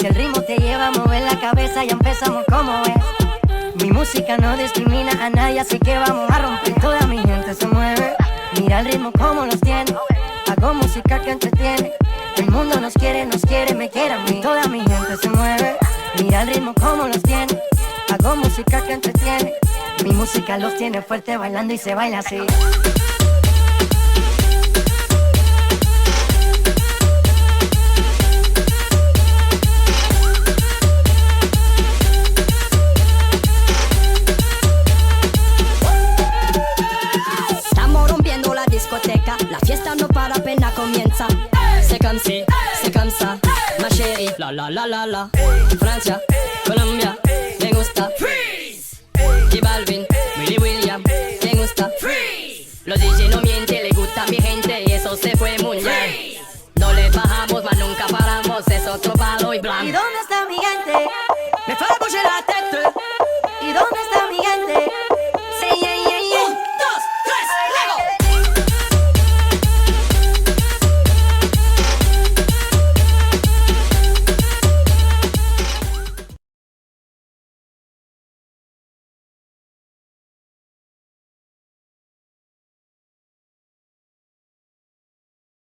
Si el ritmo te lleva a mover la cabeza, ya empezamos como es. Mi música no discrimina a nadie, así que vamos a romper. Toda mi gente se mueve. Mira el ritmo como los tiene. Hago música que entretiene. El mundo nos quiere, me quiere a mí. Toda mi gente se mueve. Mira el ritmo como los tiene. Hago música que entretiene. Mi música los tiene fuerte bailando y se baila así. La fiesta no para, apenas comienza. C'est comme ça, ma chérie. La la la la la. Francia, Colombia, me gusta. Freeze. J Balvin, Willy William, me gusta. Freeze. Los DJ no mienten, le gusta a mi gente y eso se fue muy bien. No le bajamos, mas nunca paramos, es otro palo y blanco.